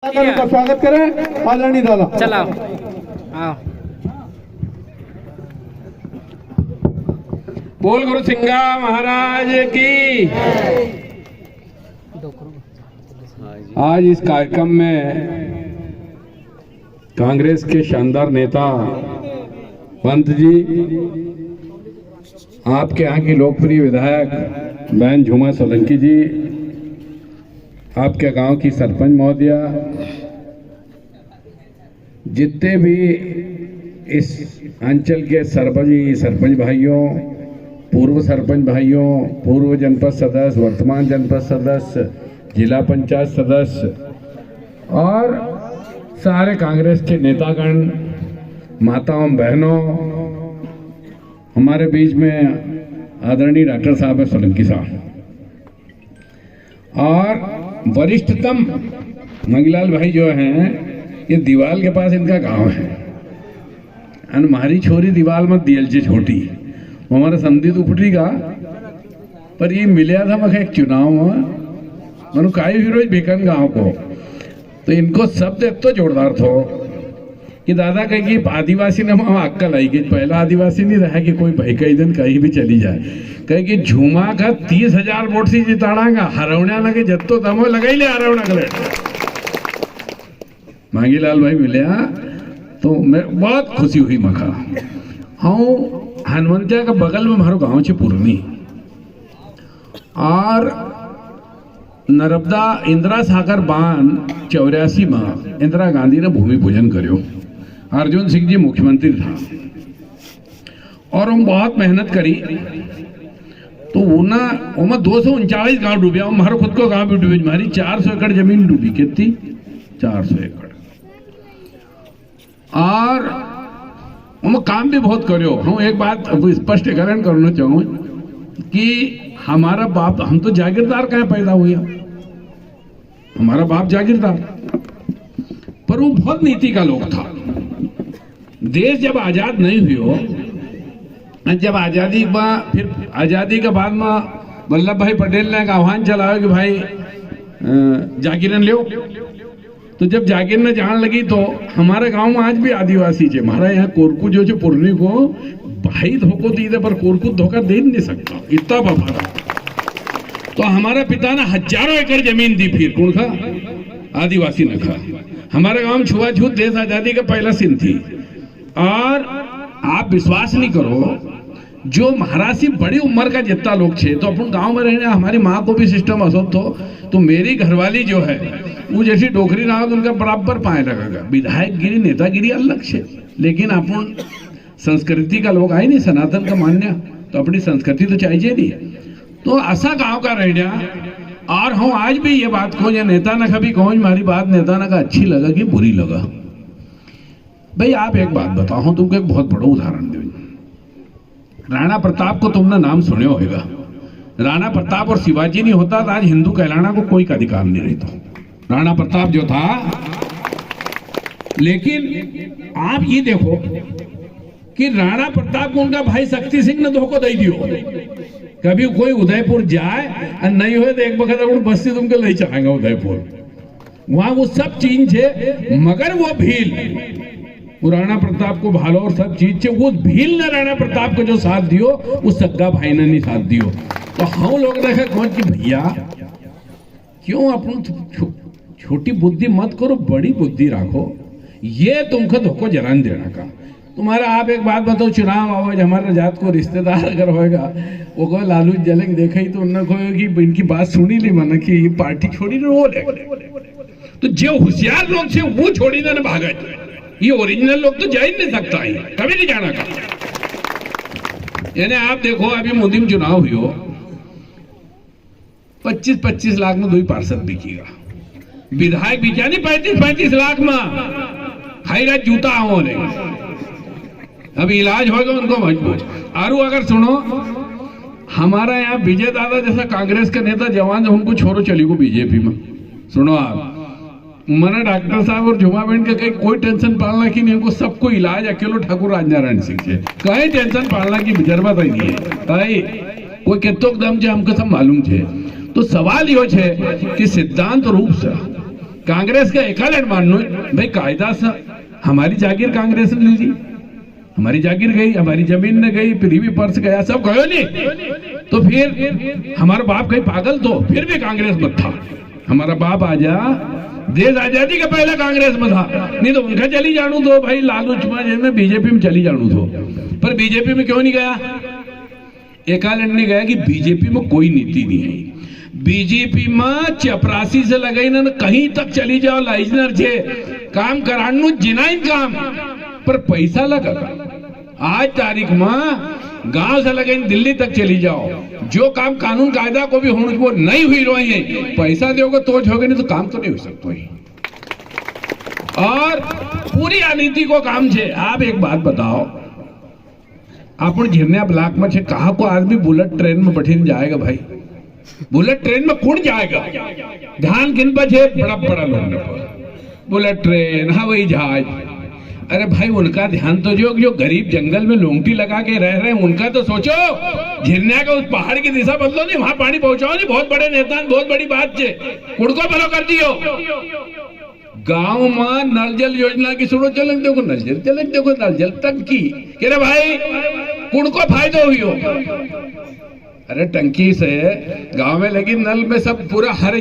का स्वागत करें आदरणीय दादा। चलाओ आओ। बोल गुरु सिंगा महाराज की। आज इस कार्यक्रम में कांग्रेस के शानदार नेता पंत जी, आपके यहाँ की लोकप्रिय विधायक बहन झूमा सोलंकी जी, आपके गांव की सरपंच महोदया, जितने भी इस अंचल के सरपंच भाइयों, पूर्व सरपंच भाइयों, पूर्व जनपद सदस्य, वर्तमान जनपद सदस्य, जिला पंचायत सदस्य और सारे कांग्रेस के नेतागण, माताओं बहनों, हमारे बीच में आदरणीय डॉक्टर साहब है सोलंकी साहब और वरिष्ठतम मंगीलाल भाई जो हैं, ये दीवाल के पास इनका गांव है। हमारी छोरी दीवाल मत दियल से छोटी, वो हमारा समझी तो फुटरी का, पर ये मिला था मखे एक चुनाव में मनु काई फिरोज बेकन गांव को, तो इनको शब्द इतना जोरदार थो कि दादा कहे कि आदिवासी ने वहाँ अक्कल आई कि पहला आदिवासी नहीं रहा कि कोई भाई कई दिन कहीं भी चली जाए, कहे कि झूमा का 30,000 वोट से जिताड़ांगा, हरवणा लगे जत्तो दमो लगाई ले हरवणा कले। मांगीलाल भाई मिले तो मैं बहुत खुशी हुई मखा। हाँ, हनुमंतिया का बगल में हमारो गांव छे पुरनी और नर्मदा इंदिरा सागर बांध 84 में इंदिरा गांधी ने भूमि पूजन करो। अर्जुन सिंह जी मुख्यमंत्री था और हम बहुत मेहनत करी, तो वो 239 गांव डूबे, हमारा खुद को गांव भी डूबे, हमारी 400 एकड़ जमीन डूबी। कितनी? 400 एकड़। और हम काम भी बहुत करो। हम एक बात स्पष्टीकरण करना चाहूँ कि हमारा बाप, हम तो जागीरदार कहाँ पैदा हुए, हमारा बाप जागीरदार, पर वो बहुत नीति का लोग था। देश जब आजाद नहीं हुई, जब आजादी फिर आजादी के बाद में वल्लभ भाई पटेल ने एक आह्वान चलाया कि भाई जागीरन लो, तो जब जागीर ने जान लगी तो हमारे गांव में आज भी आदिवासी है। हमारा यहाँ कोरकू जो पुरनी को भाई धोखो दीदे पर कोरकू धोखा दे नहीं सकता, इतना बफारा। तो हमारे पिता ने हजारों एकड़ जमीन दी, फिर कौन खा? आदिवासी ने खा। हमारे गांव में छुआछूत देश आजादी का पहला सीन थी। और आप विश्वास नहीं करो, जो महाराज से बड़ी उम्र का जितना लोग थे, तो अपन गांव में रहने, हमारी माँ को भी सिस्टम असत हो, तो मेरी घरवाली जो है वो जैसी डोकरी ना हो तो उनका बराबर पाए लगेगा। विधायकगिरी नेतागिरी अलग है, लेकिन अपन संस्कृति का लोग आए नहीं, सनातन का मान्य, तो अपनी संस्कृति तो चाहिए नहीं। तो ऐसा गांव का रहना। और हम आज भी ये बात को, या नेता ने कभी कहो हमारी बात नेता ने का अच्छी लगा कि बुरी लगा। भाई आप एक बात बताओ, तुमको एक बहुत बड़ा उदाहरण दो। राणा प्रताप को तुमने नाम सुने होगा। राणा प्रताप और शिवाजी नहीं होता तो आज हिंदू कहलाना को कोई का अधिकार नहीं रहता। राणा प्रताप जो था, लेकिन आप ये देखो कि राणा प्रताप को उनका भाई शक्ति सिंह ने धोखा दे दियो। कभी कोई उदयपुर जाए और नहीं हो तो एक वक्त बस्ती तुमको ले चलाएंगे उदयपुर, वहां वो सब चीज है, मगर वो भील, वो राणा प्रताप को भालो और सब चीज है, वो भील ने राणा प्रताप को जो साथ दियो, उस सग्गा भाई ने नहीं साथ दियो। तो हम लोग देखे कौन की भैया क्यों अपन छोटी बुद्धि मत करो, बड़ी बुद्धि रखो। ये तुमको धोखो जरान देना का। तुम्हारा आप एक बात बताओ, चुनाव आवाज हमारे जात को रिश्तेदार अगर होएगा, वो को लालू जलेंगे देखा ही तो उन्होंने कहो कि इनकी बात सुनी ली, माना कि ये पार्टी छोड़ी ना वो ले। तो जो होशियार लोग थे वो छोड़ी ना भागे, ये ओरिजिनल लोग तो जा ही नहीं सकता है, कभी नहीं जाना का। यानी आप देखो अभी मोदी में चुनाव हुई हो, 25-25 लाख में 2 पार्षद बिकेगा, विधायक बिका नहीं 35-35 लाख में खाएगा जूता होने। अब इलाज होगा उनको मजबूत। आरू अगर सुनो, हमारा यहाँ विजय दादा जैसा कांग्रेस के नेता जवान जो उनको छोड़ो चली को बीजेपी में, सुनो आप, मना डॉक्टर साहब और झुमा बहन का कहीं कोई टेंशन पालना की नहीं, उनको सबको इलाज अकेलो ठाकुर राजनारायण सिंह से कहीं टेंशन पालना की जरूरत ही नहीं है। कोई कितो दम जो हमको सब मालूम है। तो सवाल यो है कि सिद्धांत रूप से कांग्रेस का एकालेट माननो भाई कायदा से हमारी जागीर कांग्रेस ने ली थी, हमारी जागीर गई, हमारी जमीन ने गई, प्रीवी पर्स गया, सब गयो नहीं। तो फिर हमारा बाप कहीं पागल तो फिर भी कांग्रेस में था। हमारा बाप आजा देश आजादी का पहले कांग्रेस में था, नहीं तो उनका चली जानू तो भाई लालूच में बीजेपी में चली जानू तो। पर बीजेपी में क्यों नहीं गया? एकालेट नहीं गया कि बीजेपी में कोई नीति नहीं है। बीजेपी में चपरासी से लगाई ना कहीं तक चली जाओ, लाइजनर छे काम करानु जिनाइन काम पर पैसा लगा। आज तारीख में गांव से लगाई दिल्ली तक चली जाओ, जो काम कानून कायदा को भी होने वो नहीं हुई रही है, पैसा दोगे तो होगे, नहीं तो काम तो नहीं हो सकता है। और पूरी अनीति को काम छे। आप एक बात बताओ, अपन झिरनिया ब्लॉक में छे कहा को आदमी बुलेट ट्रेन में बैठीने जाएगा? भाई बुलेट ट्रेन में कौन जाएगा? ध्यान किन पर छे? बड़ा बड़ा लोग बुलेट ट्रेन, हवाई जहाज। अरे भाई उनका ध्यान तो जो गरीब जंगल में लोंगटी लगा के रह रहे हैं उनका तो सोचो। झिरनिया का उस पहाड़ की दिशा बदलो नहीं, वहां पानी पहुंचाओ नहीं। बहुत बड़े नेता, बहुत बड़ी बात छे, कुड़को भलो कर दियो। गांव में नल जल योजना की सुनो, चलन देखो नल जल, चलन देखो नल जल तक की कह रहे भाई कुड़को फायदा हुई हो। अरे टंकी से गांव में लगी नल में सब पूरा हर